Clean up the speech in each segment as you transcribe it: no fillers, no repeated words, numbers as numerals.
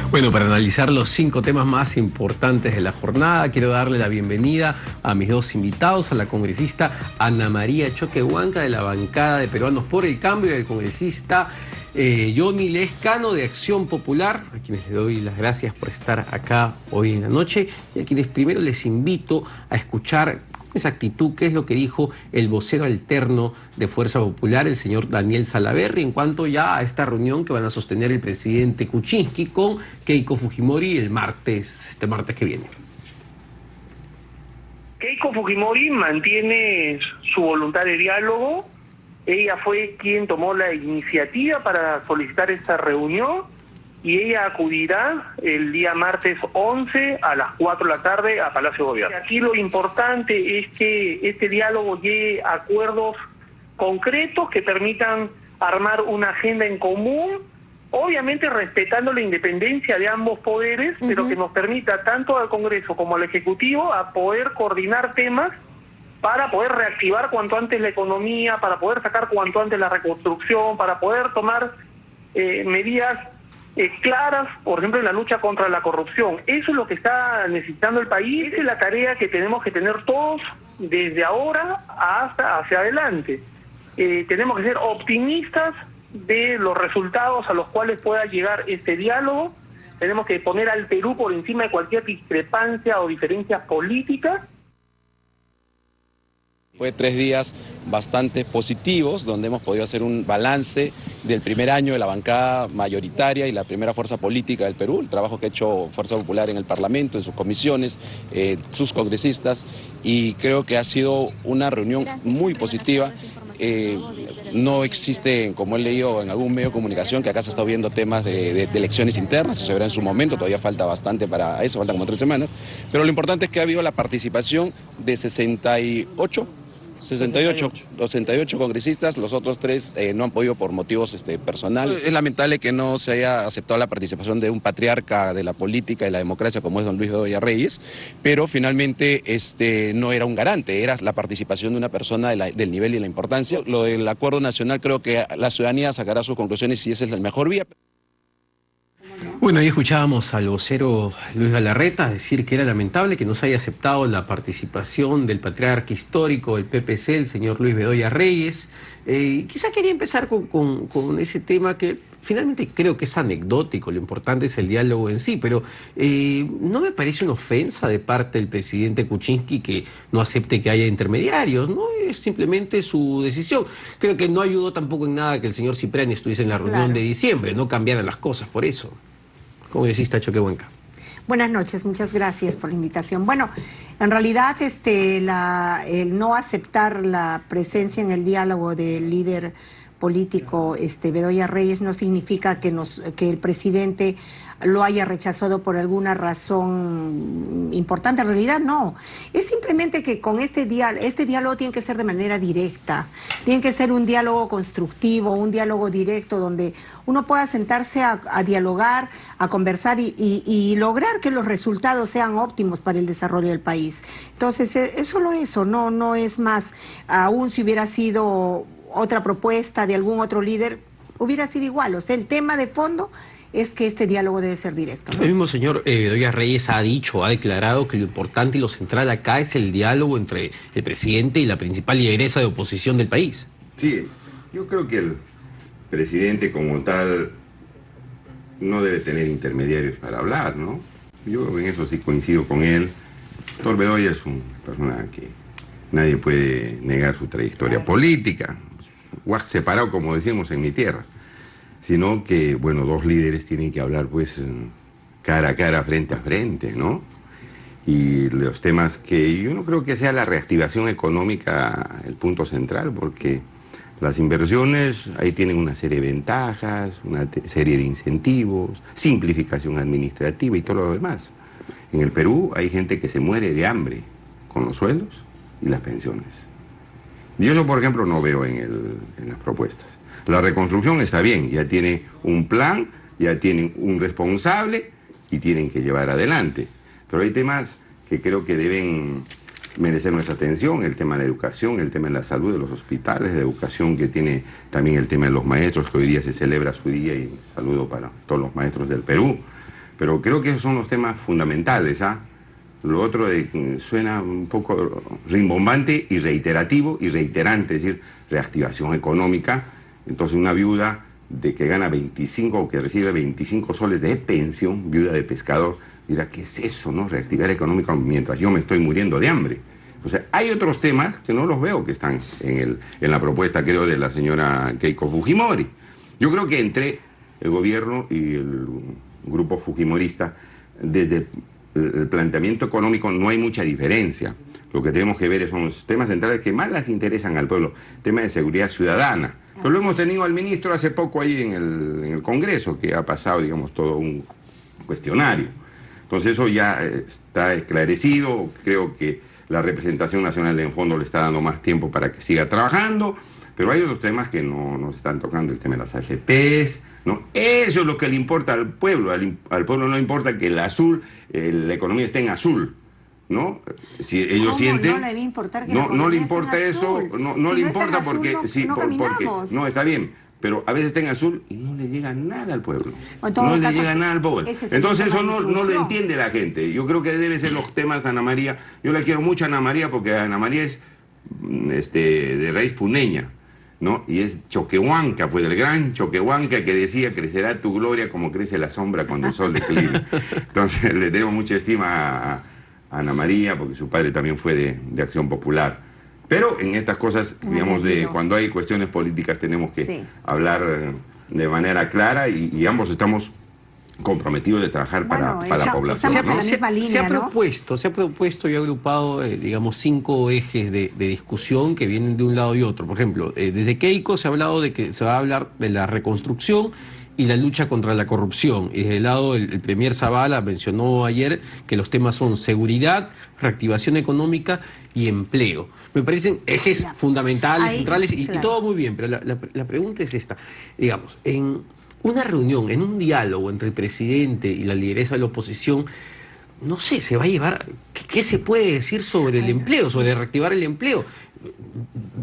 Bueno, para analizar los 5 temas más importantes de la jornada, quiero darle la bienvenida a mis 2 invitados, a la congresista Ana María Choquehuanca de la bancada de Peruanos por el Cambio y al congresista Johnny Lescano de Acción Popular, a quienes le doy las gracias por estar acá hoy en la noche y a quienes primero les invito a escuchar esa actitud, qué es lo que dijo el vocero alterno de Fuerza Popular, el señor Daniel Salaverry, en cuanto ya a esta reunión que van a sostener el presidente Kuczynski con Keiko Fujimori este martes que viene. Keiko Fujimori mantiene su voluntad de diálogo. Ella fue quien tomó la iniciativa para solicitar esta reunión y ella acudirá el día martes 11 a las 4 de la tarde a Palacio de Gobierno. Aquí lo importante es que este diálogo llegue a acuerdos concretos que permitan armar una agenda en común, obviamente respetando la independencia de ambos poderes, pero que nos permita tanto al Congreso como al Ejecutivo a poder coordinar temas para poder reactivar cuanto antes la economía, para poder sacar cuanto antes la reconstrucción, para poder tomar medidas claras, por ejemplo, en la lucha contra la corrupción. Eso es lo que está necesitando el país, esa es la tarea que tenemos que tener todos desde ahora hasta hacia adelante. Tenemos que ser optimistas de los resultados a los cuales pueda llegar este diálogo. Tenemos que poner al Perú por encima de cualquier discrepancia o diferencias políticas. Fue 3 días bastante positivos, donde hemos podido hacer un balance del primer año de la bancada mayoritaria y la primera fuerza política del Perú, el trabajo que ha hecho Fuerza Popular en el Parlamento, en sus comisiones, sus congresistas, y creo que ha sido una reunión muy positiva. No existe, como he leído en algún medio de comunicación, que acá se está viendo temas de elecciones internas, eso se verá en su momento, todavía falta bastante para eso, faltan como 3 semanas, pero lo importante es que ha habido la participación de 68 congresistas, los otros 3 no han podido por motivos personales. Es lamentable que no se haya aceptado la participación de un patriarca de la política y la democracia como es don Luis Bedoya Reyes, pero finalmente no era un garante, era la participación de una persona del nivel y la importancia. Lo del acuerdo nacional, creo que la ciudadanía sacará sus conclusiones si esa es la mejor vía. Bueno, ahí escuchábamos al vocero Luis Galarreta decir que era lamentable que no se haya aceptado la participación del patriarca histórico del PPC, el señor Luis Bedoya Reyes. Quizá quería empezar con ese tema que finalmente creo que es anecdótico, lo importante es el diálogo en sí, pero no me parece una ofensa de parte del presidente Kuczynski que no acepte que haya intermediarios, ¿no? Es simplemente su decisión. Creo que no ayudó tampoco en nada que el señor Cipriani estuviese en la reunión de diciembre, no cambiaran las cosas por eso. Congresista Choquehuanca. Buenas noches, muchas gracias por la invitación. Bueno, en realidad el no aceptar la presencia en el diálogo del líder político Bedoya Reyes no significa que el presidente lo haya rechazado por alguna razón importante. En realidad no, es simplemente que con este diálogo tiene que ser de manera directa, tiene que ser un diálogo constructivo, un diálogo directo donde uno pueda sentarse a dialogar, a conversar y lograr que los resultados sean óptimos para el desarrollo del país. Entonces es solo eso, no es más. Aún si hubiera sido otra propuesta de algún otro líder, hubiera sido igual. O sea, el tema de fondo es que este diálogo debe ser directo, ¿no? El mismo señor Bedoya Reyes ha declarado que lo importante y lo central acá es el diálogo entre el presidente y la principal lideresa de oposición del país. Sí, yo creo que el presidente como tal no debe tener intermediarios para hablar, ¿no? Yo en eso sí coincido con él. Doctor Bedoya es una persona que nadie puede negar su trayectoria política, separado como decimos en mi tierra, sino que, bueno, 2 líderes tienen que hablar pues cara a cara, frente a frente, ¿no? Y los temas que yo no creo que sea la reactivación económica el punto central, porque las inversiones ahí tienen una serie de ventajas, una serie de incentivos, simplificación administrativa y todo lo demás. En el Perú hay gente que se muere de hambre con los sueldos y las pensiones. Yo eso, por ejemplo, no veo en las propuestas. La reconstrucción está bien, ya tiene un plan, ya tienen un responsable y tienen que llevar adelante. Pero hay temas que creo que deben merecer nuestra atención, el tema de la educación, el tema de la salud de los hospitales, de educación que tiene también el tema de los maestros, que hoy día se celebra su día y saludo para todos los maestros del Perú. Pero creo que esos son los temas fundamentales, ¿ah? Lo otro suena un poco rimbombante y reiterativo y reiterante, es decir, reactivación económica. Entonces una viuda de que gana 25 o que recibe 25 soles de pensión, viuda de pescador, dirá, ¿qué es eso, no? Reactivar económica mientras yo me estoy muriendo de hambre. O sea, hay otros temas que no los veo que están en la propuesta, creo, de la señora Keiko Fujimori. Yo creo que entre el gobierno y el grupo fujimorista, desde el planteamiento económico no hay mucha diferencia. Lo que tenemos que ver son los temas centrales que más les interesan al pueblo, tema de seguridad ciudadana. Pero lo hemos tenido al ministro hace poco ahí en el Congreso, que ha pasado, digamos, todo un cuestionario. Entonces eso ya está esclarecido. Creo que la representación nacional en fondo le está dando más tiempo para que siga trabajando, pero hay otros temas que no nos están tocando, el tema de las AFPs, ¿no? Eso es lo que le importa al pueblo. Al pueblo no le importa que el azul, la economía esté en azul, ¿no? Si ellos sienten... No le debe importar que no le importa eso, no le importa porque... No, está bien, pero a veces está en azul y no le llega nada al pueblo. No le llega nada al pueblo. Entonces eso no lo entiende la gente. Yo creo que debe ser los temas de Ana María. Yo la quiero mucho a Ana María porque Ana María es de raíz puneña, ¿no? Y es choquehuanca, pues del gran choquehuanca que decía, crecerá tu gloria como crece la sombra cuando el sol declina. Entonces le tenemos mucha estima a Ana María, porque su padre también fue de Acción Popular. Pero en estas cosas, digamos, cuando hay cuestiones políticas tenemos que hablar de manera clara y ambos estamos comprometidos de trabajar para la población, ¿no? Se ha propuesto y ha agrupado, digamos, 5 ejes de discusión que vienen de un lado y otro. Por ejemplo, desde Keiko se ha hablado de que se va a hablar de la reconstrucción y la lucha contra la corrupción. Y desde el lado, el premier Zavala mencionó ayer que los temas son seguridad, reactivación económica y empleo. Me parecen ejes fundamentales, centrales, y todo muy bien, pero la pregunta es esta. Digamos, en una reunión, en un diálogo entre el presidente y la lideresa de la oposición, no sé, se va a llevar... ¿Qué se puede decir sobre el empleo, sobre reactivar el empleo?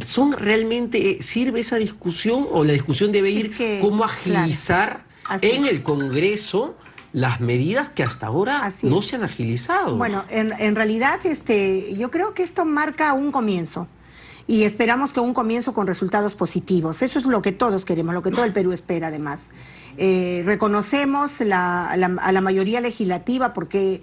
¿Sirve esa discusión o la discusión debe ir cómo agilizar en el Congreso las medidas que hasta ahora no se han agilizado? Bueno, en realidad yo creo que esto marca un comienzo. Y esperamos que un comienzo con resultados positivos. Eso es lo que todos queremos, lo que todo el Perú espera además. Reconocemos a la mayoría legislativa porque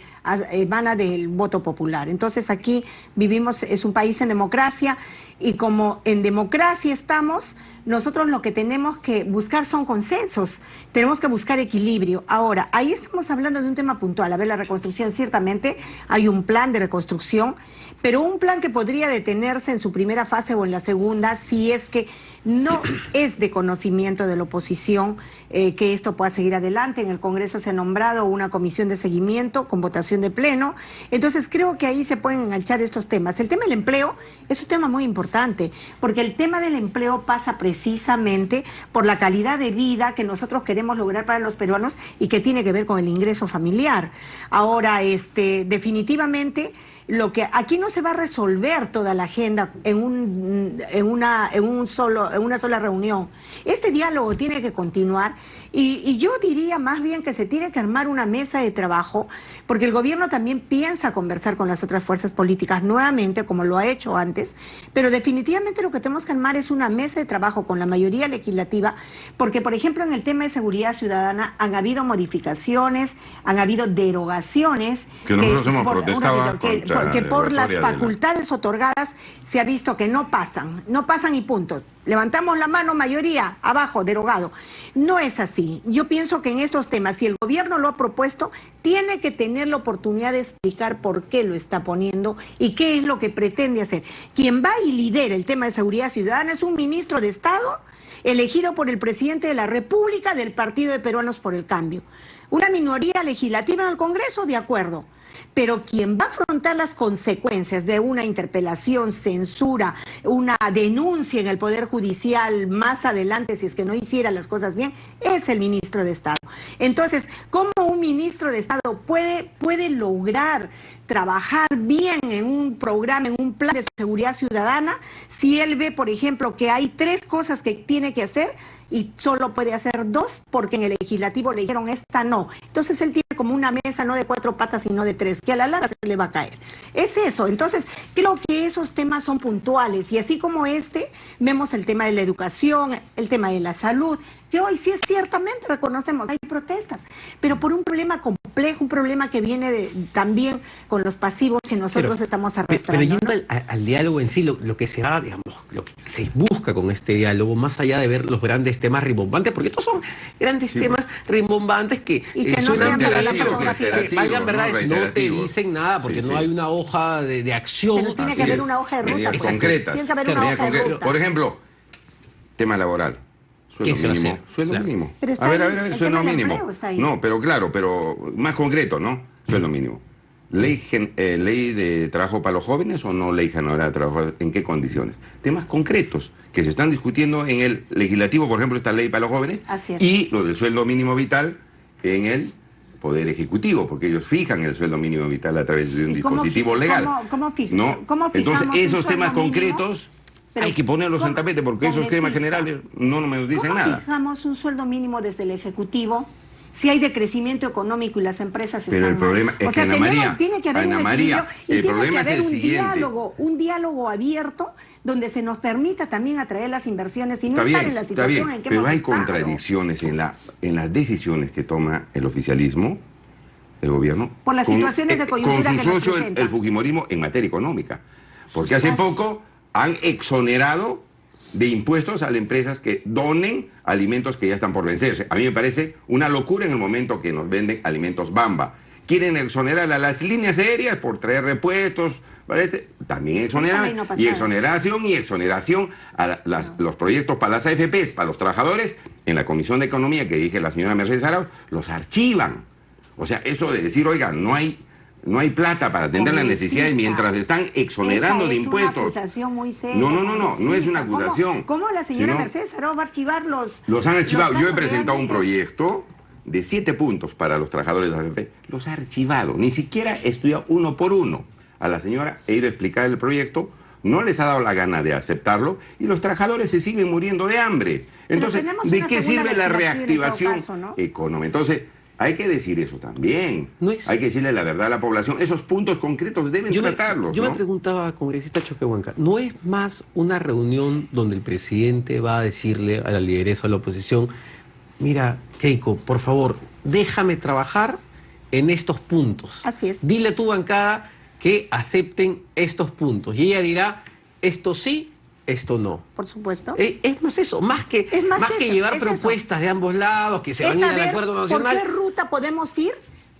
emana del voto popular. Entonces aquí vivimos, es un país en democracia, y como en democracia estamos, nosotros lo que tenemos que buscar son consensos, tenemos que buscar equilibrio. Ahora, ahí estamos hablando de un tema puntual. A ver, la reconstrucción, ciertamente hay un plan de reconstrucción, pero un plan que podría detenerse en su primera fase o en la segunda, si es que no es de conocimiento de la oposición que esto pueda seguir adelante. En el Congreso se ha nombrado una comisión de seguimiento con votación de pleno. Entonces creo que ahí se pueden enganchar estos temas. El tema del empleo es un tema muy importante, porque el tema del empleo pasa precisamente por la calidad de vida que nosotros queremos lograr para los peruanos y que tiene que ver con el ingreso familiar. Ahora, definitivamente, lo que aquí no se va a resolver toda la agenda en una sola reunión. Este diálogo tiene que continuar y yo diría más bien que se tiene que armar una mesa de trabajo, porque el gobierno también piensa conversar con las otras fuerzas políticas nuevamente, como lo ha hecho antes, pero definitivamente lo que tenemos que armar es una mesa de trabajo con la mayoría legislativa, porque por ejemplo en el tema de seguridad ciudadana han habido modificaciones, han habido derogaciones que nosotros hemos protestado que por las facultades otorgadas se ha visto que no pasan y punto. Levantamos la mano, mayoría, abajo, derogado. No es así. Yo pienso que en estos temas, si el gobierno lo ha propuesto, tiene que tener la oportunidad de explicar por qué lo está poniendo y qué es lo que pretende hacer. Quien va y lidera el tema de seguridad ciudadana es un ministro de Estado elegido por el presidente de la República del Partido de Peruanos por el Cambio. Una minoría legislativa en el Congreso, de acuerdo. Pero quien va a afrontar las consecuencias de una interpelación, censura, una denuncia en el Poder Judicial más adelante, si es que no hiciera las cosas bien, es el ministro de Estado. Entonces, ¿cómo un ministro ministro de Estado puede lograr trabajar bien en un programa, en un plan de seguridad ciudadana, si él ve, por ejemplo, que hay 3 cosas que tiene que hacer y solo puede hacer 2 porque en el legislativo le dijeron esta no? Entonces él tiene como una mesa no de 4 patas sino de 3, que a la larga se le va a caer. Es eso. Entonces creo que esos temas son puntuales, y así como vemos el tema de la educación, el tema de la salud, que hoy sí es ciertamente, reconocemos, hay protestas, pero por un problema complejo, un problema que viene también con los pasivos que nosotros estamos arrastrando. Pero yendo al diálogo en sí, lo que se va, digamos, lo que se busca con este diálogo, más allá de ver los grandes temas rimbombantes, porque estos son grandes temas rimbombantes que no suenan sean la fotografía. que valgan verdad, no te dicen nada, porque no hay una hoja de acción. Pero tiene que haber una hoja de ruta. Concretas. Tiene que haber una hoja de ruta. Por ejemplo, tema laboral. ¿Qué se va a hacer? Sueldo mínimo. Pero A ver, el sueldo tema del mínimo. empleo está ahí. No, pero claro, pero más concreto, ¿no? Sueldo mínimo. ¿Ley de trabajo para los jóvenes o no ley general de trabajo? ¿En qué condiciones? Temas concretos que se están discutiendo en el legislativo, por ejemplo, esta ley para los jóvenes, y lo del sueldo mínimo vital en el Poder Ejecutivo, porque ellos fijan el sueldo mínimo vital a través de un dispositivo legal. ¿Cómo fijan? ¿No? Entonces, esos temas concretos hay que ponerlos en tapete, porque esos temas generales no me dicen nada. ¿Cómo fijamos un sueldo mínimo desde el Ejecutivo si hay decrecimiento económico y las empresas están el problema mal? es que, Ana María, tiene que haber un equilibrio y el tiene que problema es haber el siguiente. un diálogo abierto donde se nos permita también atraer las inversiones y no estar en la situación en que pero hemos hay estado. contradicciones en las decisiones que toma el oficialismo, el gobierno, por las situaciones de coyuntura con que su nos socio, presenta. el fujimorismo, en materia económica. Porque hace poco han exonerado de impuestos a las empresas que donen alimentos que ya están por vencerse. A mí me parece una locura en el momento que nos venden alimentos Bamba. Quieren exonerar a las líneas aéreas por traer repuestos, también exonerar, y exoneración a los proyectos para las AFPs, para los trabajadores, en la Comisión de Economía que dije la señora Mercedes Arauz, los archivan. O sea, eso de decir, oiga, no hay plata para atender las necesidades mientras están exonerando de impuestos. Es una acusación muy seria. No es una acusación. ¿Cómo la señora Mercedes Arauz va a archivar los han archivado. Yo he presentado un realmente proyecto de 7 puntos para los trabajadores de la AFP. Los ha archivado. Ni siquiera he estudiado uno por uno. A la señora he ido a explicar el proyecto, no les ha dado la gana de aceptarlo y los trabajadores se siguen muriendo de hambre. Entonces, ¿de qué sirve la reactivación económica? Entonces, hay que decir eso también. Hay que decirle la verdad a la población. Esos puntos concretos deben tratarlos. Yo me preguntaba, congresista Choquehuanca, ¿no es más una reunión donde el presidente va a decirle a la lideresa de la oposición, mira, Keiko, por favor, déjame trabajar en estos puntos? Así es. Dile a tu bancada que acepten estos puntos. Y ella dirá, esto sí, esto no. Por supuesto. Es más eso, más que llevar propuestas de ambos lados, que se van a ir al acuerdo nacional. ¿Por qué ruta podemos ir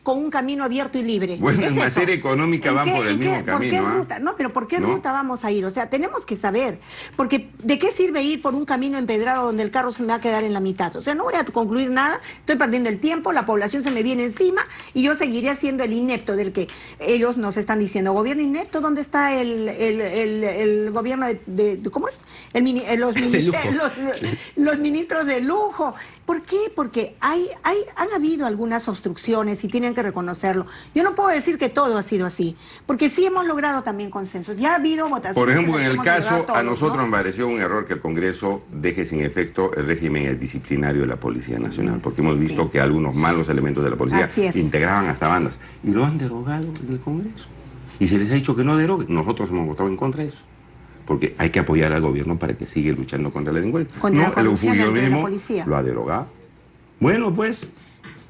con un camino abierto y libre? Bueno, en materia económica van por el mismo camino. ¿Por qué ruta? No, pero ¿por qué ruta vamos a ir? O sea, tenemos que saber. Porque ¿de qué sirve ir por un camino empedrado donde el carro se me va a quedar en la mitad? O sea, no voy a concluir nada, estoy perdiendo el tiempo, la población se me viene encima y yo seguiré siendo el inepto del que ellos nos están diciendo. ¿Gobierno inepto? ¿Dónde está el gobierno de ¿cómo es? Los ministros de lujo. ¿Por qué? Porque han habido algunas obstrucciones y tienen que reconocerlo. Yo no puedo decir que todo ha sido así, porque sí hemos logrado también consensos. Ya ha habido votaciones. Por ejemplo, en el caso, todos, a nosotros nos pareció un error que el Congreso deje sin efecto el régimen disciplinario de la Policía Nacional, porque hemos visto que algunos malos elementos de la policía integraban hasta bandas. Y lo han derogado en el Congreso. Y se les ha dicho que no deroguen. Nosotros hemos votado en contra de eso. Porque hay que apoyar al gobierno para que siga luchando contra la delincuencia. El mismo lo ha derogado. Bueno, pues...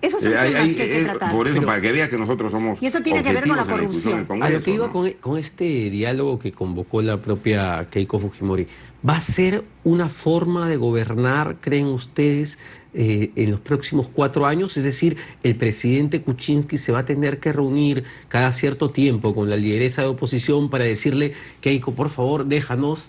Esos son temas que hay que tratar. Por eso, para que vea que nosotros somos... Y eso tiene que ver con la corrupción. A lo que iba con este diálogo que convocó la propia Keiko Fujimori, ¿va a ser una forma de gobernar, creen ustedes, en los próximos 4 años? Es decir, el presidente Kuczynski se va a tener que reunir cada cierto tiempo con la lideresa de oposición para decirle, Keiko, por favor, déjanos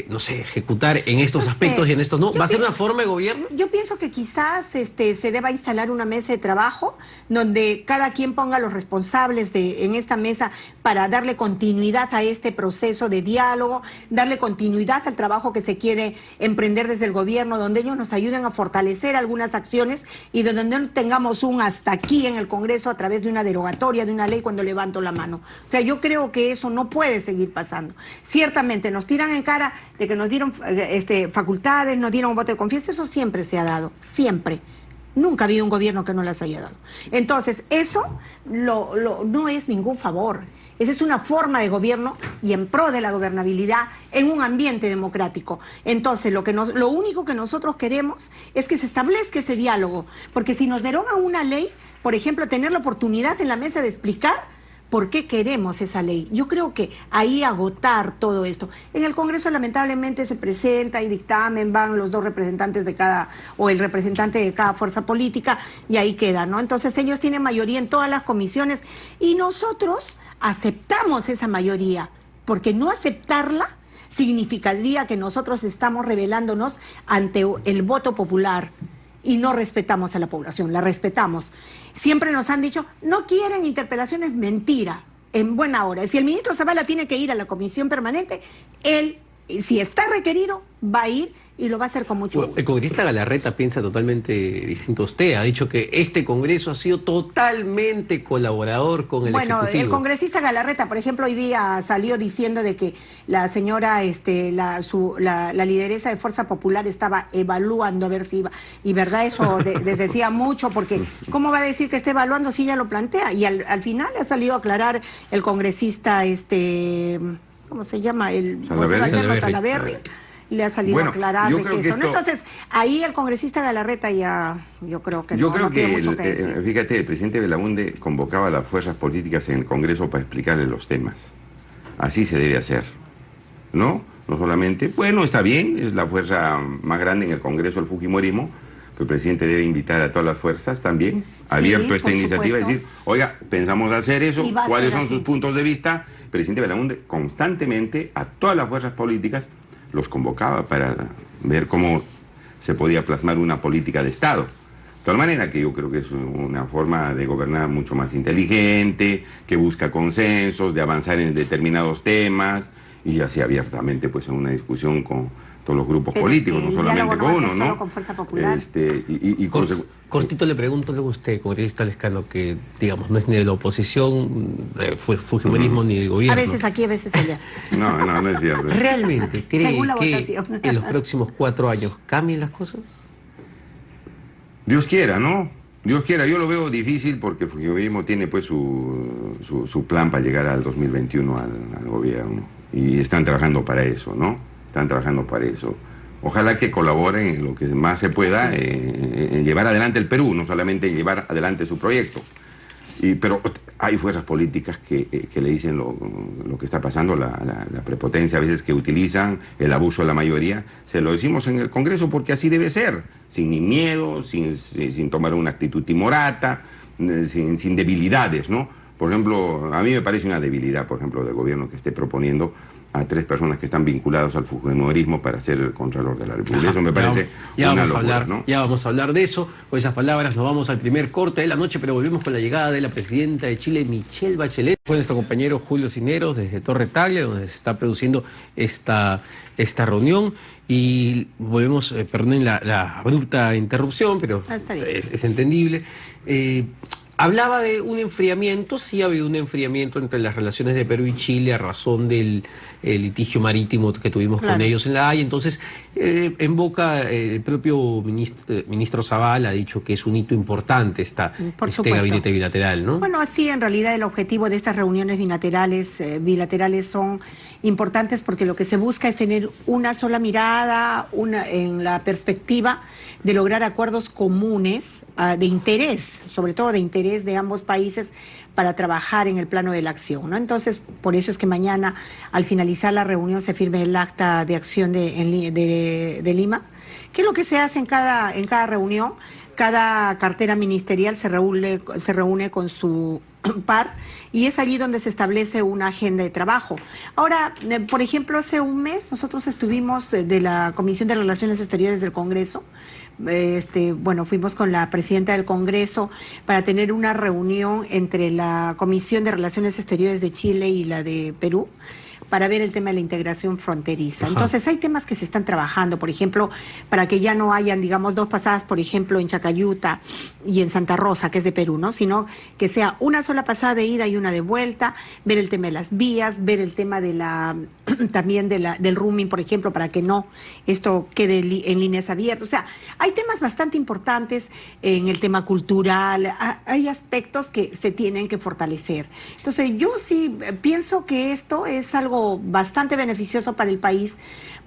no sé, ejecutar en estos aspectos y en estos no? ¿Va a ser una forma de gobierno? Yo pienso que quizás se deba instalar una mesa de trabajo donde cada quien ponga los responsables en esta mesa para darle continuidad a este proceso de diálogo, darle continuidad al trabajo que se quiere emprender desde el gobierno, donde ellos nos ayuden a fortalecer algunas acciones y donde no tengamos un hasta aquí en el Congreso a través de una derogatoria de una ley cuando levanto la mano. O sea, yo creo que eso no puede seguir pasando. Ciertamente nos tiran en cara de que nos dieron facultades, nos dieron un voto de confianza, eso siempre se ha dado, siempre. Nunca ha habido un gobierno que no las haya dado. Entonces, eso no es ningún favor. Esa es una forma de gobierno y en pro de la gobernabilidad en un ambiente democrático. Entonces, lo único que nosotros queremos es que se establezca ese diálogo. Porque si nos derogan una ley, por ejemplo, tener la oportunidad en la mesa de explicar por qué queremos esa ley. Yo creo que ahí agotar todo esto. En el Congreso lamentablemente se presenta y dictamen, van los dos representantes de cada, o el representante de cada fuerza política, y ahí queda, ¿no? Entonces ellos tienen mayoría en todas las comisiones y nosotros aceptamos esa mayoría, porque no aceptarla significaría que nosotros estamos rebelándonos ante el voto popular. Y no respetamos a la población, la respetamos. Siempre nos han dicho, no quieren interpelaciones, mentira, en buena hora. Si el ministro Zavala tiene que ir a la comisión permanente, él, si está requerido, va a ir y lo va a hacer con mucho gusto. El congresista Galarreta piensa totalmente distinto a usted. Ha dicho que este Congreso ha sido totalmente colaborador con el Ejecutivo. Bueno, el congresista Galarreta, por ejemplo, hoy día salió diciendo de que la señora, la lideresa de Fuerza Popular estaba evaluando a ver si iba. Y verdad, eso les decía mucho, porque ¿cómo va a decir que está evaluando si ella lo plantea? Y al final ha salido a aclarar el congresista, ¿cómo se llama? El Salaverry. Le ha salido a aclarar de que esto. ¿No? Entonces, ahí el congresista Galarreta ya, yo creo que no tiene mucho que decir. Fíjate, el presidente Belaúnde convocaba a las fuerzas políticas en el Congreso para explicarle los temas. Así se debe hacer, ¿no? No solamente, bueno, está bien, es la fuerza más grande en el Congreso, el fujimorismo, pero el presidente debe invitar a todas las fuerzas también, abierto a esta iniciativa, y decir, oiga, pensamos hacer eso, ¿cuáles son sus puntos de vista? El presidente Belaúnde constantemente a todas las fuerzas políticas los convocaba para ver cómo se podía plasmar una política de Estado. De tal manera que yo creo que es una forma de gobernar mucho más inteligente, que busca consensos, de avanzar en determinados temas, y así abiertamente pues en una discusión con todos los grupos políticos, no solamente con uno, ¿no? Con Fuerza Popular. Cortito le pregunto a usted, congresista Lescano, que digamos no es ni de la oposición, fujimorismo, ni del gobierno. A veces aquí, a veces allá. No es cierto. ¿Realmente cree que en los próximos 4 años cambien las cosas? Dios quiera, ¿no? Dios quiera. Yo lo veo difícil porque el fujimorismo tiene pues su plan para llegar al 2021 al gobierno. Y están trabajando para eso, ¿no? Están trabajando para eso. Ojalá que colaboren en lo que más se pueda en llevar adelante el Perú, no solamente en llevar adelante su proyecto. Pero hay fuerzas políticas que le dicen lo que está pasando, la prepotencia a veces que utilizan, el abuso de la mayoría. Se lo decimos en el Congreso porque así debe ser, sin ni miedo, sin tomar una actitud timorata, sin debilidades, ¿no? Por ejemplo, a mí me parece una debilidad, por ejemplo, del gobierno que esté proponiendo a 3 personas que están vinculados al fujimorismo para ser el Contralor de la República. Eso me parece una locura, ¿no? Ya vamos a hablar de eso. Con esas palabras nos vamos al primer corte de la noche, pero volvemos con la llegada de la presidenta de Chile, Michelle Bachelet. Fue nuestro compañero Julio Cineros desde Torre Tagle, donde se está produciendo esta reunión. Y volvemos, perdonen la abrupta interrupción, pero es entendible. Hablaba de un enfriamiento, sí ha habido un enfriamiento entre las relaciones de Perú y Chile a razón del litigio marítimo que tuvimos con ellos en La Haya. Entonces, en boca, el propio ministro Zavala ha dicho que es un hito importante este gabinete bilateral, ¿no? Bueno, sí, en realidad el objetivo de estas reuniones bilaterales son importantes porque lo que se busca es tener una sola mirada, en la perspectiva de lograr acuerdos comunes de interés, sobre todo de interés de ambos países para trabajar en el plano de la acción, ¿no? Entonces, por eso es que mañana, al finalizar la reunión, se firme el acta de acción de Lima. ¿Qué es lo que se hace en cada reunión? cada cartera ministerial se reúne con su par y es allí donde se establece una agenda de trabajo. Ahora, por ejemplo, hace un mes nosotros estuvimos de la Comisión de Relaciones Exteriores del Congreso. Bueno, fuimos con la presidenta del Congreso para tener una reunión entre la Comisión de Relaciones Exteriores de Chile y la de Perú, para ver el tema de la integración fronteriza. Entonces, hay temas que se están trabajando, por ejemplo, para que ya no hayan, digamos, dos pasadas, por ejemplo, en Chacayuta y en Santa Rosa, que es de Perú, ¿no? Sino que sea una sola pasada de ida y una de vuelta, ver el tema de las vías, ver el tema de también del roaming, por ejemplo, para que no esto quede en líneas abiertas. O sea, hay temas bastante importantes en el tema cultural, hay aspectos que se tienen que fortalecer. Entonces, yo sí pienso que esto es algo bastante beneficioso para el país,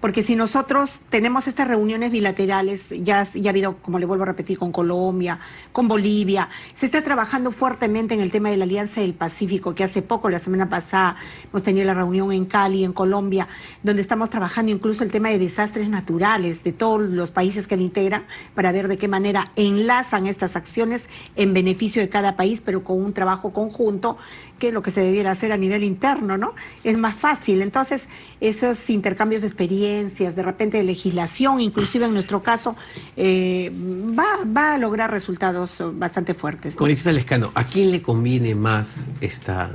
porque si nosotros tenemos estas reuniones bilaterales, ya ha habido, como le vuelvo a repetir, con Colombia, con Bolivia, se está trabajando fuertemente en el tema de la Alianza del Pacífico, que hace poco, la semana pasada, hemos tenido la reunión en Cali, en Colombia, donde estamos trabajando incluso el tema de desastres naturales de todos los países que lo integran, para ver de qué manera enlazan estas acciones en beneficio de cada país, pero con un trabajo conjunto, que es lo que se debiera hacer a nivel interno, ¿no? Es más fácil. Entonces, esos intercambios de experiencias, de repente de legislación, inclusive en nuestro caso, va a lograr resultados bastante fuertes, ¿no? Congresista Lescano, ¿a quién le conviene más esta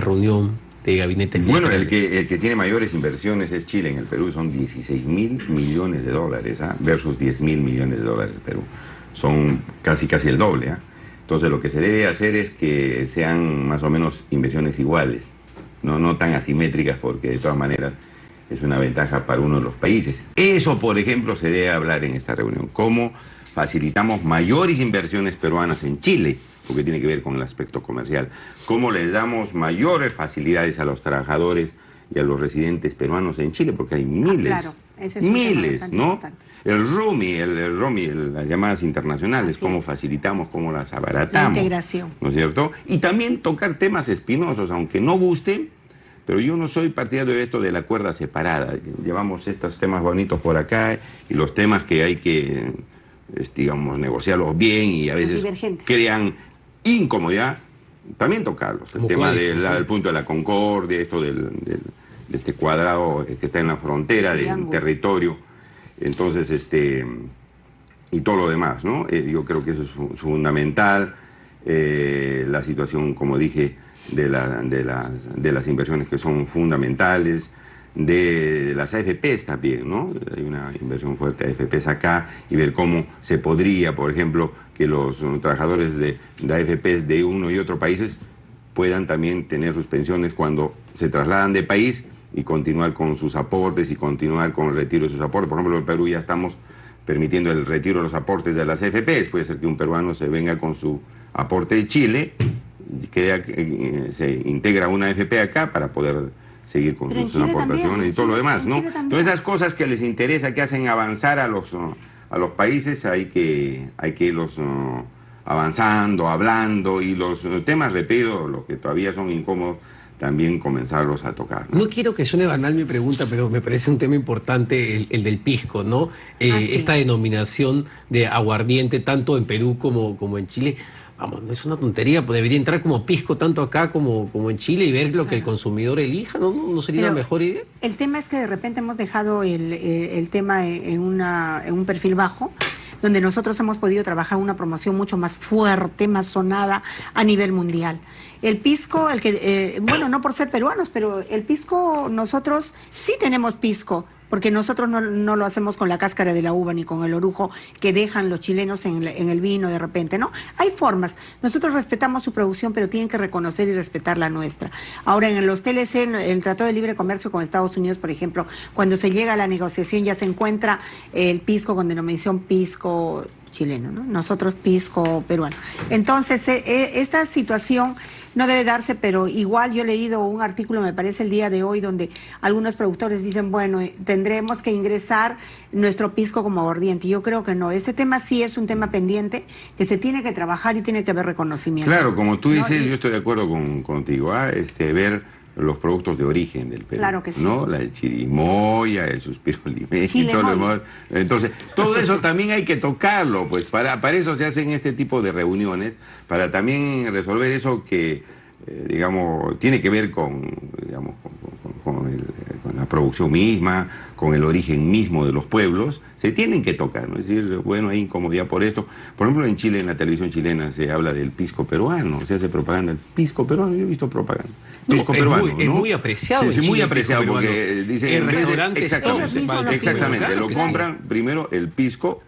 reunión de gabinete? Bueno, el que tiene mayores inversiones es Chile. En el Perú son 16.000 millones de dólares, versus 10.000 millones de dólares de Perú. Son casi el doble. Entonces, lo que se debe hacer es que sean más o menos inversiones iguales, no tan asimétricas, porque de todas maneras es una ventaja para uno de los países. Eso, por ejemplo, se debe hablar en esta reunión. ¿Cómo facilitamos mayores inversiones peruanas en Chile? Porque tiene que ver con el aspecto comercial. ¿Cómo les damos mayores facilidades a los trabajadores y a los residentes peruanos en Chile? Porque hay miles, claro, ese es miles, ¿no? Importante. El roaming, las llamadas internacionales, Así cómo es. Facilitamos, cómo las abaratamos. La integración. ¿No es cierto? Y también tocar temas espinosos, aunque no gusten. Pero yo no soy partidario de esto de la cuerda separada. Llevamos estos temas bonitos por acá y los temas que hay que, digamos, negociarlos bien y a veces crean incomodidad, también tocarlos. El tema del punto de la concordia, esto de este cuadrado que está en la frontera del territorio. Entonces, y todo lo demás, ¿no? Yo creo que eso es fundamental. La situación, como dije, de las inversiones que son fundamentales, de las AFPs también, ¿no? Hay una inversión fuerte de AFPs acá, y ver cómo se podría, por ejemplo, que los trabajadores de AFPs de uno y otro países puedan también tener sus pensiones cuando se trasladan de país y continuar con sus aportes y continuar con el retiro de sus aportes. Por ejemplo, en Perú ya estamos permitiendo el retiro de los aportes de las AFPs. Puede ser que un peruano se venga con su aporte de Chile, se integra una AFP acá para poder seguir con sus aportaciones y todo lo demás, ¿no? Todas esas cosas que les interesa, que hacen avanzar a los países, hay que irlos avanzando, hablando, y los temas, repito, los que todavía son incómodos, también comenzarlos a tocar, ¿no? No quiero que suene banal mi pregunta, pero me parece un tema importante el del pisco, ¿no? Sí. Esta denominación de aguardiente, tanto en Perú como en Chile. Vamos, no es una tontería, pues debería entrar como pisco tanto acá como en Chile y ver lo que el consumidor elija, ¿no sería la mejor idea? El tema es que de repente hemos dejado el tema en un perfil bajo, donde nosotros hemos podido trabajar una promoción mucho más fuerte, más sonada a nivel mundial. El pisco, bueno, no por ser peruanos, pero el pisco, nosotros sí tenemos pisco, porque nosotros no lo hacemos con la cáscara de la uva ni con el orujo que dejan los chilenos en el vino de repente, ¿no? Hay formas. Nosotros respetamos su producción, pero tienen que reconocer y respetar la nuestra. Ahora, en los TLC, el Tratado de Libre Comercio con Estados Unidos, por ejemplo, cuando se llega a la negociación ya se encuentra el pisco con denominación pisco chileno, ¿no? Nosotros pisco peruano. Entonces, esta situación no debe darse, pero igual yo he leído un artículo, me parece el día de hoy, donde algunos productores dicen, bueno, tendremos que ingresar nuestro pisco como aguardiente. Yo creo que no. Este tema sí es un tema pendiente que se tiene que trabajar y tiene que haber reconocimiento. Claro, como tú dices, yo estoy de acuerdo contigo, ver los productos de origen del Perú. Claro que sí. ¿No? La chirimoya, el suspiro limeño y todo lo demás. Entonces, todo eso también hay que tocarlo, pues para eso se hacen este tipo de reuniones, para también resolver eso que, digamos, tiene que ver con, digamos, con la producción misma, con el origen mismo de los pueblos, se tienen que tocar, ¿no? Es decir, bueno, hay incomodidad por esto. Por ejemplo, en Chile, en la televisión chilena, se habla del pisco peruano, se hace propaganda del pisco peruano, yo he visto propaganda. Pisco peruano, es muy apreciado. Sí, en Chile, muy apreciado, porque peruano. dicen En vez de- restaurantes exactamente, todos, exactamente, claro lo que compran primero el pisco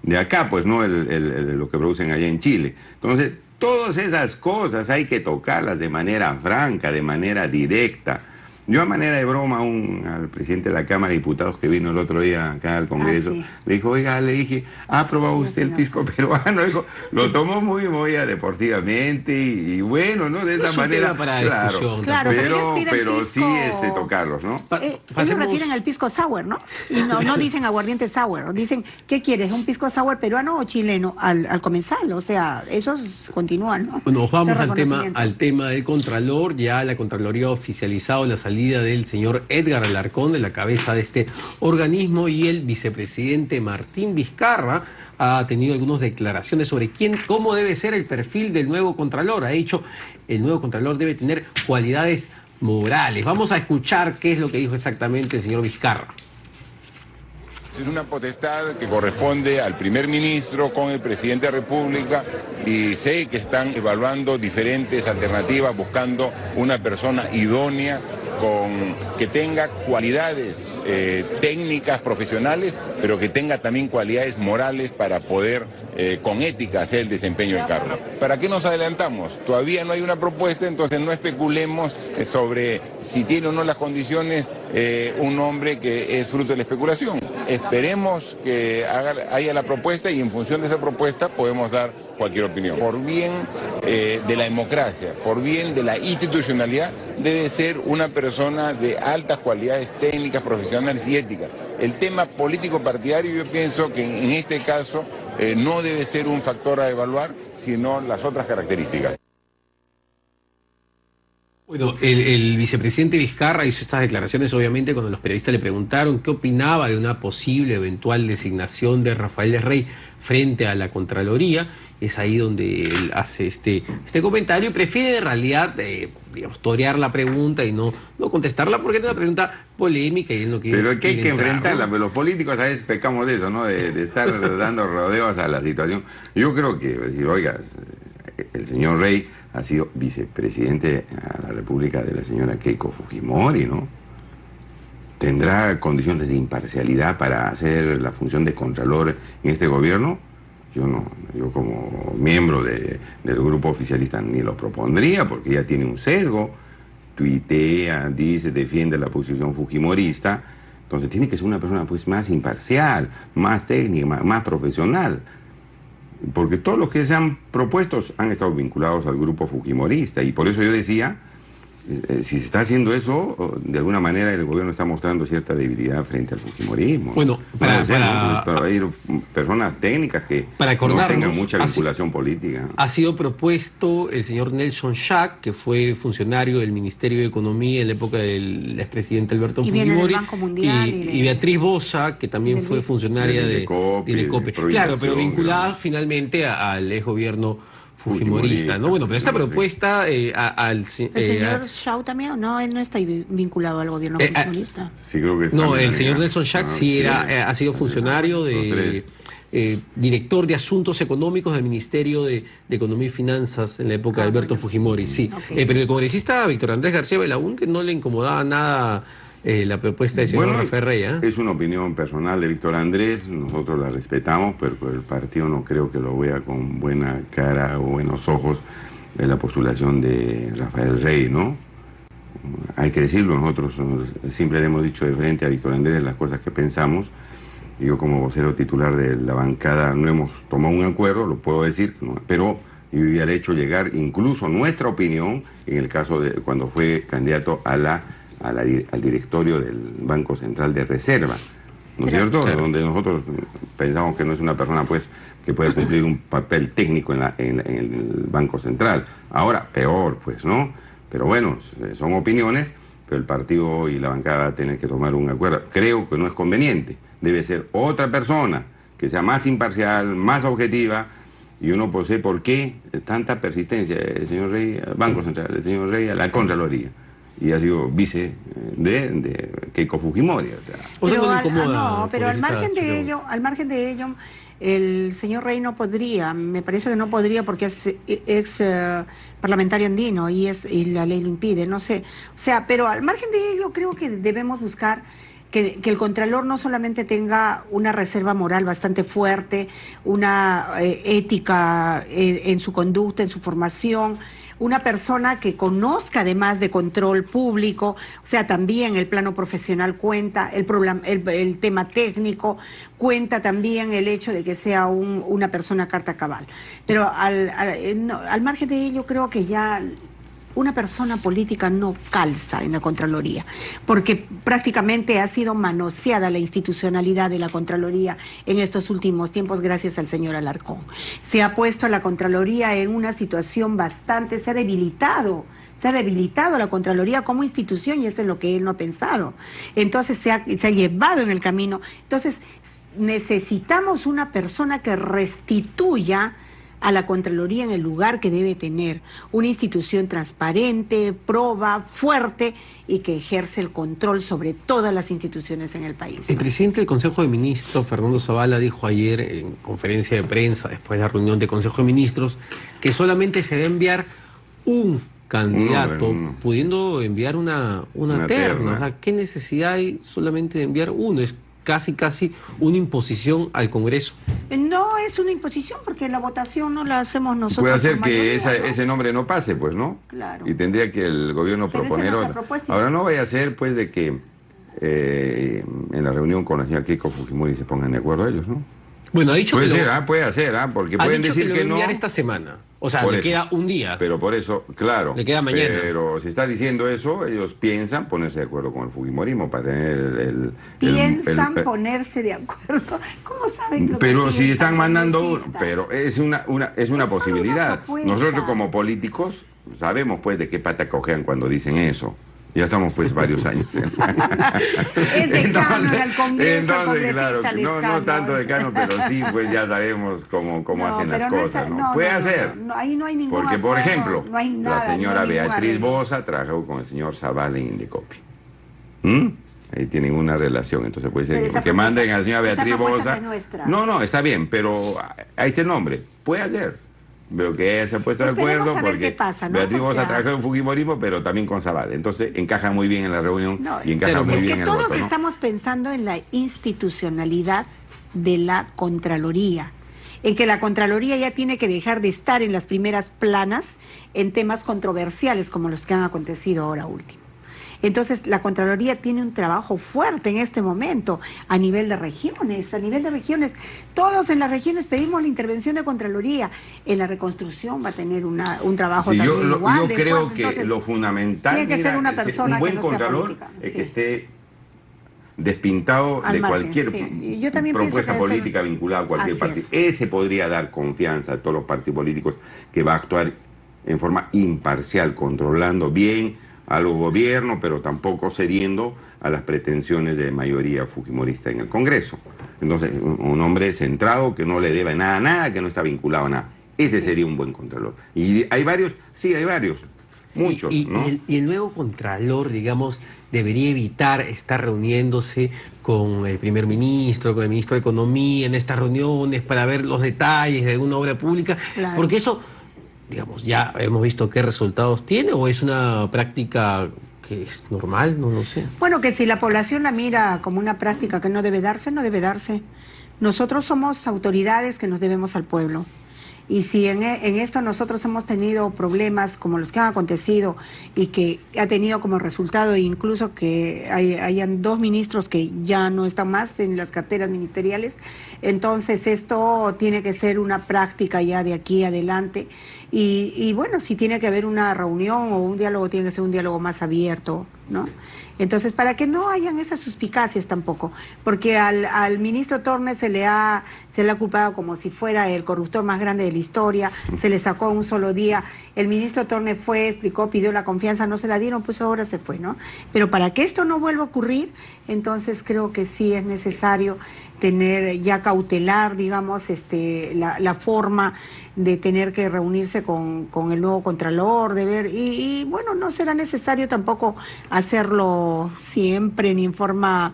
de acá, pues, no lo que producen allá en Chile. Entonces, todas esas cosas hay que tocarlas de manera franca, de manera directa. Yo, a manera de broma, al presidente de la Cámara de Diputados que vino el otro día acá al Congreso, sí. le dijo, oiga, le dije, ¿ha probado usted el pisco peruano? Dijo, lo tomó muy deportivamente y bueno, ¿no? De esa Es un manera. tema para claro, discusión. Claro, pero ellos piden pero pisco- sí tocarlos, ¿no? Ellos Pasemos- refieren al pisco sour, ¿no? Y no dicen aguardiente sour, dicen, ¿qué quieres? ¿Un pisco sour peruano o chileno? Al comensal, o sea, esos continúan, ¿no? Bueno, vamos Ese al tema del Contralor. Ya la Contraloría ha oficializado la salida del señor Edgar Alarcón de la cabeza de este organismo, y el vicepresidente Martín Vizcarra ha tenido algunas declaraciones sobre cómo debe ser el perfil del nuevo Contralor. Ha dicho, el nuevo Contralor debe tener cualidades morales. Vamos a escuchar qué es lo que dijo exactamente el señor Vizcarra. Es una potestad que corresponde al primer ministro con el presidente de la República, y sé que están evaluando diferentes alternativas, buscando una persona idónea que tenga cualidades técnicas, profesionales, pero que tenga también cualidades morales para poder con ética hacer el desempeño del cargo. ¿Para qué nos adelantamos? Todavía no hay una propuesta, entonces no especulemos sobre si tiene o no las condiciones un hombre que es fruto de la especulación. Esperemos que haya la propuesta, y en función de esa propuesta podemos dar cualquier opinión. Por bien de la democracia, por bien de la institucionalidad, debe ser una persona de altas cualidades técnicas, profesionales y éticas. El tema político partidario, yo pienso que en este caso no debe ser un factor a evaluar, sino las otras características. Bueno, el vicepresidente Vizcarra hizo estas declaraciones, obviamente, cuando los periodistas le preguntaron qué opinaba de una posible eventual designación de Rafael Rey frente a la Contraloría. Es ahí donde él hace este comentario y prefiere en realidad, digamos, torear la pregunta y no contestarla, porque es una pregunta polémica y él no quiere. Pero que hay que entrar, enfrentarla, ¿no? pero los políticos a veces pecamos de eso, ¿no? De estar dando rodeos a la situación. Yo creo que, decir, oiga, el señor Rey ha sido vicepresidente a la República de la señora Keiko Fujimori, ¿no? ¿Tendrá condiciones de imparcialidad para hacer la función de Contralor en este gobierno? Yo como miembro del grupo oficialista ni lo propondría, porque ya tiene un sesgo, tuitea, dice, defiende la posición fujimorista. Entonces tiene que ser una persona pues más imparcial, más técnica, más profesional. Porque todos los que se han propuesto han estado vinculados al grupo fujimorista, y por eso yo decía, si se está haciendo eso, de alguna manera el gobierno está mostrando cierta debilidad frente al fujimorismo. Bueno, hay personas técnicas que no tengan mucha vinculación política. Ha sido propuesto el señor Nelson Schack, que fue funcionario del Ministerio de Economía en la época del expresidente Alberto viene Fujimori, del Banco Mundial y Beatriz Boza, que también fue funcionaria de Indecopi. Claro, pero vinculada finalmente al ex gobierno fujimorista, ¿no? Bueno, pero esta propuesta ¿El señor Shaw también? No, él no está vinculado al gobierno fujimorista. Sí, creo que no, el señor Nelson Schack sí ha sido funcionario director de Asuntos Económicos del Ministerio de Economía y Finanzas en la época de Alberto Fujimori, sí. Okay. Pero el congresista Víctor Andrés García Belaúnde no le incomodaba nada la propuesta del señor Rafael Rey, ¿eh? Es una opinión personal de Víctor Andrés, nosotros la respetamos, pero el partido no creo que lo vea con buena cara o buenos ojos de la postulación de Rafael Rey, ¿no? Hay que decirlo, nosotros siempre le hemos dicho de frente a Víctor Andrés las cosas que pensamos. Yo como vocero titular de la bancada no hemos tomado un acuerdo, lo puedo decir, ¿no? Pero yo ya le he hecho llegar incluso nuestra opinión en el caso de cuando fue candidato al directorio del Banco Central de Reserva, ¿no es cierto? Claro. Donde nosotros pensamos que no es una persona pues que puede cumplir un papel técnico en el Banco Central. Ahora, peor pues, ¿no? Pero bueno, son opiniones, pero el partido y la bancada van a tener que tomar un acuerdo. Creo que no es conveniente, debe ser otra persona que sea más imparcial, más objetiva, y uno posee por qué tanta persistencia. El señor Rey, Banco Central, el señor Rey a la Contraloría, y ha sido vice de Keiko Fujimori. O sea. Pero al margen de ello, el señor Rey no podría, me parece que no podría porque es parlamentario andino y la ley lo impide, no sé. O sea, pero al margen de ello creo que debemos buscar que el Contralor no solamente tenga una reserva moral bastante fuerte, una ética en su conducta, en su formación, una persona que conozca además de control público, o sea, también el plano profesional cuenta, el tema técnico, cuenta también el hecho de que sea una persona carta cabal. Pero al margen de ello creo que ya una persona política no calza en la Contraloría, porque prácticamente ha sido manoseada la institucionalidad de la Contraloría en estos últimos tiempos gracias al señor Alarcón. Se ha puesto a la Contraloría en una situación se ha debilitado la Contraloría como institución y eso es lo que él no ha pensado. Entonces se ha llevado en el camino. Entonces necesitamos una persona que restituya a la Contraloría en el lugar que debe tener, una institución transparente, proba, fuerte y que ejerce el control sobre todas las instituciones en el país. El presidente del Consejo de Ministros, Fernando Zavala, dijo ayer en conferencia de prensa, después de la reunión del Consejo de Ministros, que solamente se va a enviar un candidato, pudiendo enviar una terna. O sea, ¿qué necesidad hay solamente de enviar uno? Es casi una imposición al Congreso. No es una imposición porque la votación no la hacemos nosotros. Puede hacer que ese nombre no pase, pues, ¿no? Claro. Y tendría que el gobierno proponer otro. Ahora no vaya a ser, pues, de que en la reunión con la señora Keiko Fujimori se pongan de acuerdo ellos, ¿no? Bueno, ha dicho puede ser, porque pueden decir que no. Enviar esta semana. O sea, le queda un día. Pero por eso, claro. Le queda mañana. Pero si está diciendo eso, ellos piensan ponerse de acuerdo con el Fujimorismo para tener ponerse de acuerdo. ¿Cómo saben que pero si están mandando uno, pero es una posibilidad. Nosotros como políticos sabemos pues de qué pata cojean cuando dicen eso. Ya estamos pues varios años. Es decano en el Congreso, el congresista claro, no tanto decano, pero sí pues ya sabemos cómo hacen las cosas. Puede hacer. Ahí no hay ningún porque, por ejemplo, no hay nada, la señora Beatriz Boza trabajó con el señor Zavala en Indecopi. Ahí tienen una relación, entonces puede ser que manden a la señora Beatriz Boza. No, está bien, pero ahí está el nombre. Puede hacer. Veo que ella se ha puesto de acuerdo porque pasa, ¿no? Beatriz Boza trabajó en Fujimorismo, pero también con Zavala. Entonces encaja muy bien en la reunión y encaja muy bien en el voto. Es que todos estamos pensando en la institucionalidad de la Contraloría, en que la Contraloría ya tiene que dejar de estar en las primeras planas en temas controversiales como los que han acontecido ahora último. Entonces, la Contraloría tiene un trabajo fuerte en este momento a nivel de regiones. Todos en las regiones pedimos la intervención de Contraloría. En la reconstrucción va a tener un trabajo también igual. Yo creo que entonces, lo fundamental tiene que ser una persona un buen que no Contralor sea política, es que esté despintado de cualquier propuesta política vinculada a cualquier partido. Ese podría dar confianza a todos los partidos políticos que va a actuar en forma imparcial, controlando bien a los gobiernos, pero tampoco cediendo a las pretensiones de mayoría fujimorista en el Congreso. Entonces, un hombre centrado que no le debe nada a nada, que no está vinculado a nada. Ese sería un buen Contralor. ¿Y hay varios? Sí, hay varios. Muchos, ¿no? Y el nuevo Contralor, digamos, debería evitar estar reuniéndose con el primer ministro, con el ministro de Economía, en estas reuniones para ver los detalles de alguna obra pública, porque eso, digamos, ya hemos visto qué resultados tiene, o es una práctica que es normal, no lo sé. Bueno, que si la población la mira como una práctica que no debe darse, no debe darse. Nosotros somos autoridades que nos debemos al pueblo. Y si en esto nosotros hemos tenido problemas como los que han acontecido y que ha tenido como resultado incluso que hayan 2 ministros que ya no están más en las carteras ministeriales, entonces esto tiene que ser una práctica ya de aquí adelante. Y bueno, si tiene que haber una reunión o un diálogo, tiene que ser un diálogo más abierto. ¿no? Entonces, para que no hayan esas suspicacias tampoco, porque al ministro Tornes se le ha culpado como si fuera el corruptor más grande de la historia, se le sacó un solo día, el ministro Tornes fue, explicó, pidió la confianza, no se la dieron, pues ahora se fue, ¿no? Pero para que esto no vuelva a ocurrir, entonces creo que sí es necesario tener ya cautelar, digamos, la forma de tener que reunirse con el nuevo Contralor, de ver, y bueno, no será necesario tampoco hacerlo siempre ni en forma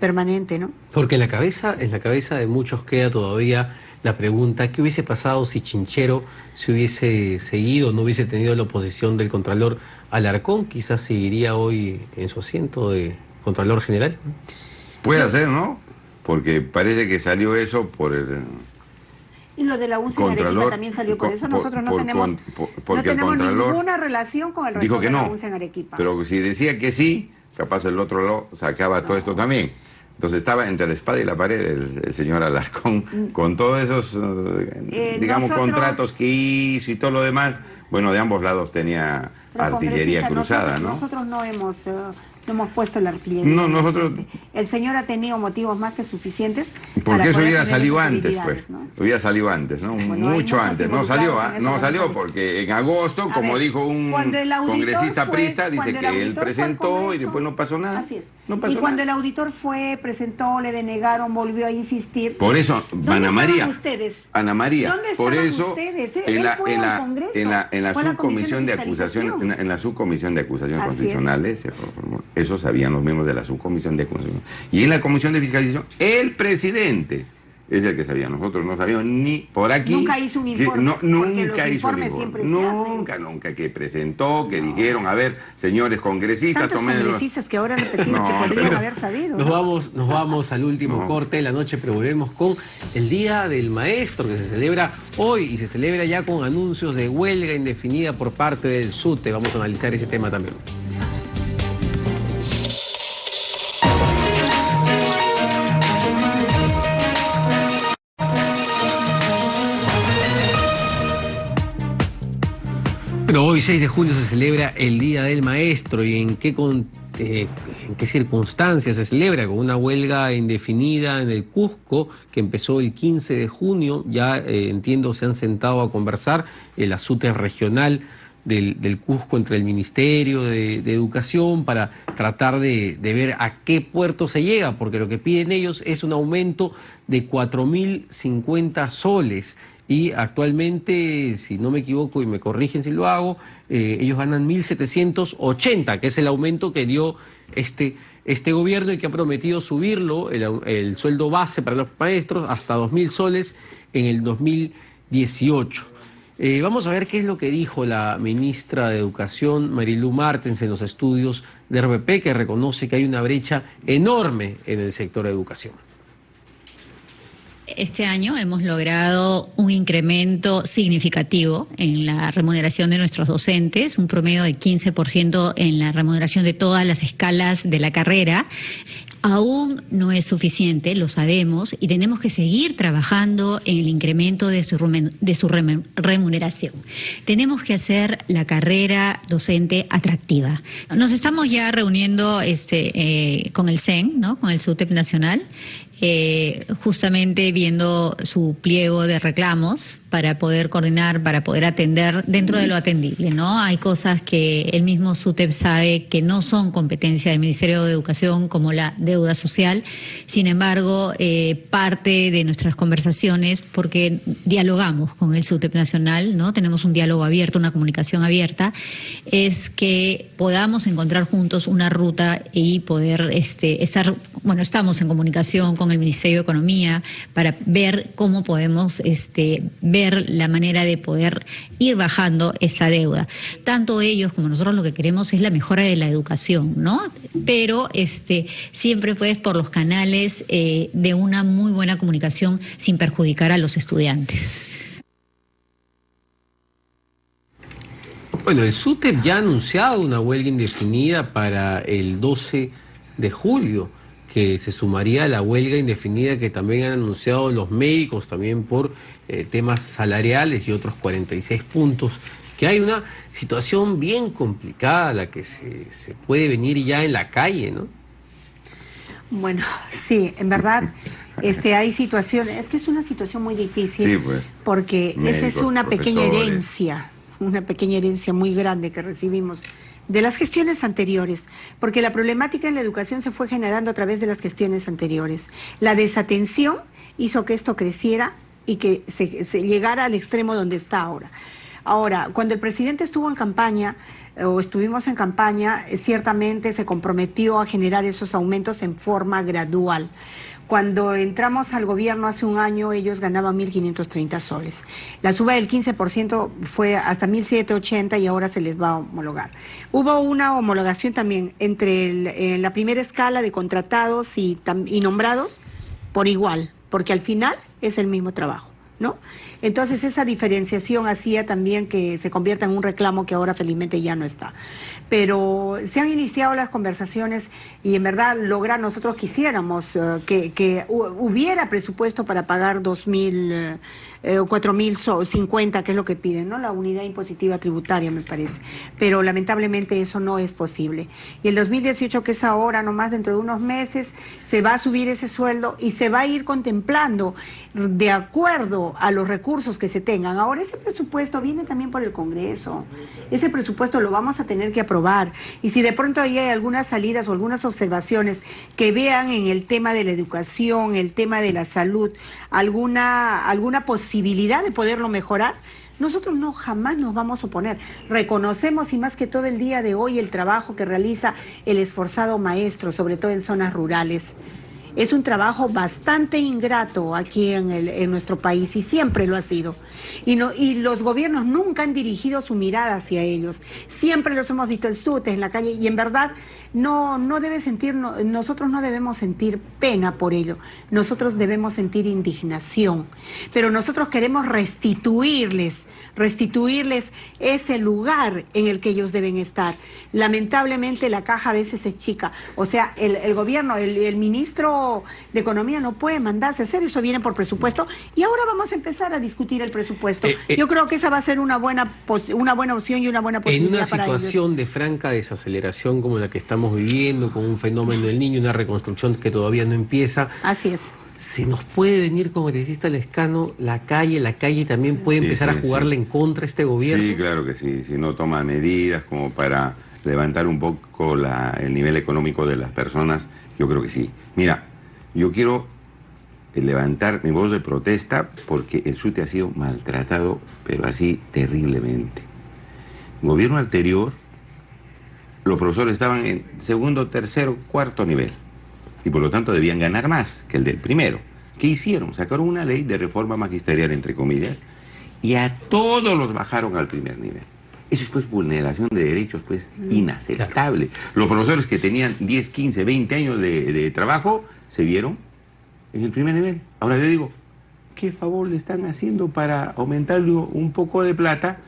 permanente, ¿no? Porque en la cabeza de muchos queda todavía la pregunta, ¿qué hubiese pasado si Chinchero se hubiese seguido, no hubiese tenido la oposición del Contralor Alarcón? Quizás seguiría hoy en su asiento de Contralor General. Puede ser, ¿no? Porque parece que salió eso por el... Y lo de la UNCE en Arequipa también salió por eso. Nosotros no tenemos ninguna relación con el rector de la UNCE en Arequipa. Pero si decía que sí, capaz el otro lo sacaba todo esto también. Entonces estaba entre la espada y la pared el señor Alarcón con todos esos, digamos, contratos que hizo y todo lo demás. Bueno, de ambos lados tenía artillería cruzada, ¿no? Nosotros no hemos puesto la artillería. No, nosotros... El señor ha tenido motivos más que suficientes. Porque eso hubiera salido antes, pues. ¿No? Hubiera salido antes, ¿no? Bueno, mucho antes. No salió porque en agosto, como dijo un congresista prista, dice que él presentó y después no pasó nada. Así es. No pasó cuando el auditor presentó, le denegaron, volvió a insistir. Por eso, Ana María. Ana María. ¿Dónde por estaban eso, ustedes? Él fue al Congreso. En la subcomisión de acusación, en la subcomisión de acusaciones constitucionales se formó. Eso sabían los miembros de la subcomisión de acusación. Y en la comisión de fiscalización, el presidente es el que sabía. Nosotros no sabíamos ni por aquí. Nunca hizo un informe. Nunca hizo un informe. Nunca que presentó, que dijeron, a ver, señores congresistas, tantos congresistas que ahora repetimos que podrían haber sabido. Nos vamos al último corte de la noche, pero volvemos con el Día del Maestro, que se celebra hoy y se celebra ya con anuncios de huelga indefinida por parte del SUTE. Vamos a analizar ese tema también. Bueno, hoy 6 de julio se celebra el Día del Maestro. ¿Y en qué circunstancias se celebra? Con una huelga indefinida en el Cusco que empezó el 15 de junio. Ya entiendo se han sentado a conversar la SUTE regional del Cusco entre el Ministerio de Educación para tratar de ver a qué puerto se llega, porque lo que piden ellos es un aumento de 4.050 soles. Y actualmente, si no me equivoco y me corrigen si lo hago, ellos ganan 1.780, que es el aumento que dio este gobierno y que ha prometido subirlo, el sueldo base para los maestros, hasta 2.000 soles en el 2018. Vamos a ver qué es lo que dijo la ministra de Educación, Marilú Martens, en los estudios de RPP, que reconoce que hay una brecha enorme en el sector de educación. Este año hemos logrado un incremento significativo en la remuneración de nuestros docentes, un promedio de 15% en la remuneración de todas las escalas de la carrera. Aún no es suficiente, lo sabemos, y tenemos que seguir trabajando en el incremento de su remuneración. Tenemos que hacer la carrera docente atractiva. Nos estamos ya reuniendo con el CEN, ¿no? Con el SUTEP Nacional, justamente viendo su pliego de reclamos para poder coordinar, para poder atender dentro de lo atendible, ¿no? Hay cosas que el mismo SUTEP sabe que no son competencia del Ministerio de Educación, como la deuda social. Sin embargo, parte de nuestras conversaciones, porque dialogamos con el SUTEP Nacional, ¿no? Tenemos un diálogo abierto, una comunicación abierta, es que podamos encontrar juntos una ruta y poder estamos en comunicación con el Ministerio de Economía para ver cómo podemos ver la manera de poder ir bajando esa deuda. Tanto ellos como nosotros lo que queremos es la mejora de la educación, ¿no? Pero siempre pues por los canales de una muy buena comunicación sin perjudicar a los estudiantes. Bueno, el SUTEP ya ha anunciado una huelga indefinida para el 12 de julio, que se sumaría a la huelga indefinida que también han anunciado los médicos, también por temas salariales y otros 46 puntos que hay una situación bien complicada la que se puede venir ya en la calle, ¿no? Bueno, sí, en verdad hay situaciones, es que es una situación muy difícil, Sí, pues. porque Médicos, esa es una pequeña profesores. herencia muy grande que recibimos de las gestiones anteriores, porque la problemática en la educación se fue generando a través de las gestiones anteriores. La desatención hizo que esto creciera y que se llegara al extremo donde está ahora. Ahora, cuando el presidente estuvo en campaña, o estuvimos en campaña, ciertamente se comprometió a generar esos aumentos en forma gradual. Cuando entramos al gobierno hace un año, ellos ganaban 1.530 soles. La suba del 15% fue hasta 1.780 y ahora se les va a homologar. Hubo una homologación también entre la primera escala de contratados y nombrados por igual, porque al final es el mismo trabajo, ¿no? Entonces esa diferenciación hacía también que se convierta en un reclamo que ahora felizmente ya no está. Pero se han iniciado las conversaciones y en verdad nosotros quisiéramos que hubiera presupuesto para pagar 2.000 o 4.050, que es lo que piden, ¿no? La unidad impositiva tributaria, me parece. Pero lamentablemente eso no es posible. Y el 2018, que es ahora, nomás dentro de unos meses, se va a subir ese sueldo y se va a ir contemplando de acuerdo a los recursos que se tengan. Ahora ese presupuesto viene también por el Congreso. Ese presupuesto lo vamos a tener que aprobar. Y si de pronto ahí hay algunas salidas o algunas observaciones que vean en el tema de la educación, el tema de la salud, alguna posibilidad de poderlo mejorar, nosotros jamás nos vamos a oponer. Reconocemos, y más que todo el día de hoy, el trabajo que realiza el esforzado maestro, sobre todo en zonas rurales. Es un trabajo bastante ingrato aquí en nuestro país y siempre lo ha sido. Y los gobiernos nunca han dirigido su mirada hacia ellos. Siempre los hemos visto el SUTE en la calle y en verdad nosotros no debemos sentir pena por ello. Nosotros debemos sentir indignación. Pero nosotros queremos restituirles ese lugar en el que ellos deben estar. Lamentablemente la caja a veces es chica. O sea, el gobierno, el ministro de Economía no puede mandarse a hacer eso, viene por presupuesto y ahora vamos a empezar a discutir el presupuesto. Yo creo que esa va a ser una buena opción y una buena posibilidad para ellos. En una situación de franca desaceleración como la que estamos viviendo, con un fenómeno del Niño, una reconstrucción que todavía no empieza. Así es. Se nos puede venir, como congresista Lescano, la calle también puede empezar a jugarle en contra a este gobierno. Sí, claro que sí, si no toma medidas como para levantar un poco el nivel económico de las personas, yo creo que sí. Mira, yo quiero levantar mi voz de protesta porque el SUTE ha sido maltratado, pero así terriblemente. El gobierno anterior, los profesores estaban en segundo, tercero, cuarto nivel y por lo tanto debían ganar más que el del primero. ¿Qué hicieron? Sacaron una ley de reforma magisterial, entre comillas, y a todos los bajaron al primer nivel. Eso es pues vulneración de derechos pues inaceptable. Claro. Los profesores que tenían 10, 15, 20 años de trabajo se vieron en el primer nivel. Ahora yo digo, ¿qué favor le están haciendo para aumentarle un poco de plata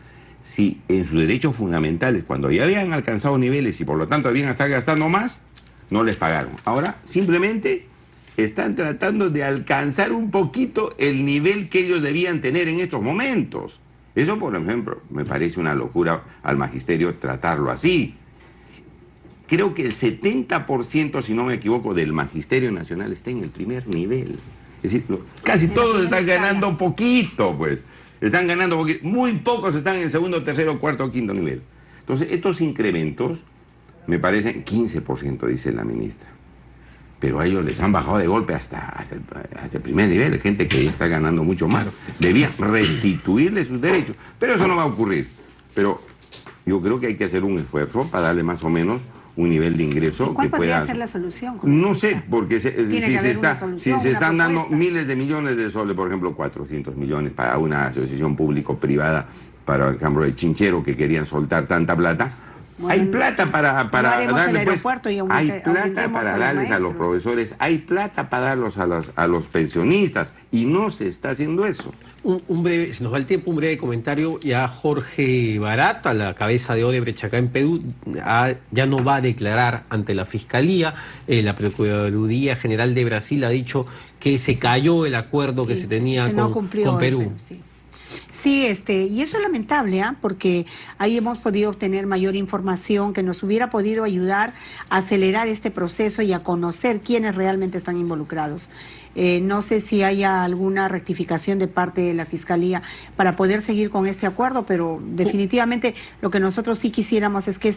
si en sus derechos fundamentales, cuando ya habían alcanzado niveles y por lo tanto habían estado gastando más, no les pagaron? Ahora simplemente están tratando de alcanzar un poquito el nivel que ellos debían tener en estos momentos. Eso, por ejemplo, me parece una locura al magisterio tratarlo así. Creo que el 70%, si no me equivoco, del magisterio nacional está en el primer nivel. Es decir, casi todos están ganando poquito, pues. Están ganando poquito. Muy pocos están en el segundo, tercero, cuarto, quinto nivel. Entonces, estos incrementos me parecen 15%, dice la ministra. Pero a ellos les han bajado de golpe hasta el primer nivel. Hay gente que ya está ganando mucho más. Debían restituirles sus derechos. Pero eso no va a ocurrir. Pero yo creo que hay que hacer un esfuerzo para darle más o menos un nivel de ingreso. ¿Cuál podría ser la solución? No sé, porque si se están dando miles de millones de soles, por ejemplo, 400 millones para una asociación público-privada, para el campo de Chinchero, que querían soltar tanta plata. Bueno, hay plata para darle, pues, hay plata para darles a los profesores, hay plata para darlos a los pensionistas, y no se está haciendo eso. Un breve, se nos va el tiempo, un breve comentario. Ya Jorge Barat, a la cabeza de Odebrecht acá en Perú, ya no va a declarar ante la Fiscalía. La Procuraduría General de Brasil ha dicho que se cayó el acuerdo que se tenía con Perú. Sí, y eso es lamentable, porque ahí hemos podido obtener mayor información que nos hubiera podido ayudar a acelerar este proceso y a conocer quiénes realmente están involucrados. No sé si haya alguna rectificación de parte de la Fiscalía para poder seguir con este acuerdo, pero definitivamente lo que nosotros sí quisiéramos es que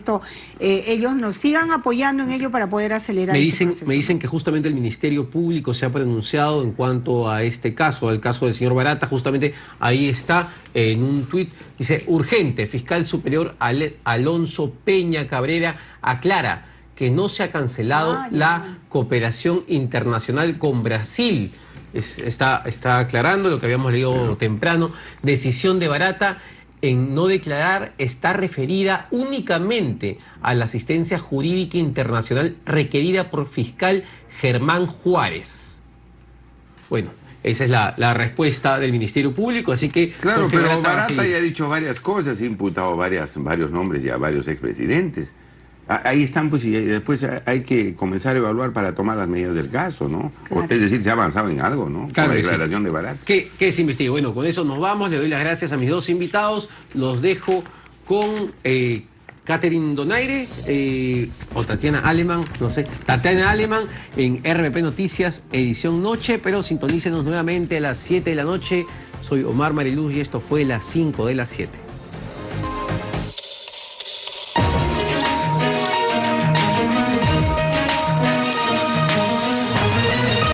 ellos nos sigan apoyando en ello para poder acelerar este proceso. Me dicen que justamente el Ministerio Público se ha pronunciado en cuanto a este caso, al caso del señor Barata. Justamente ahí está en un tuit, dice: urgente, fiscal superior Alonso Peña Cabrera aclara que no se ha cancelado la cooperación internacional con Brasil. Está aclarando lo que habíamos leído temprano. Decisión de Barata en no declarar está referida únicamente a la asistencia jurídica internacional requerida por fiscal Germán Juárez. Bueno, esa es la respuesta del Ministerio Público, así que... Claro, pero Barata ya ha dicho varias cosas, ha imputado varios nombres y a varios expresidentes. Ahí están, pues, y después hay que comenzar a evaluar para tomar las medidas del caso, ¿no? Claro. Es decir, se ha avanzado en algo, ¿no? Claro, con la declaración de Barata. ¿Qué se investiga? Bueno, con eso nos vamos. Le doy las gracias a mis dos invitados. Los dejo con Catherine Donaire o Tatiana Aleman, no sé, Tatiana Aleman en RPP Noticias, edición noche, pero sintonícenos nuevamente a las 7 de la noche. Soy Omar Mariluz y esto fue las 5 de las 7.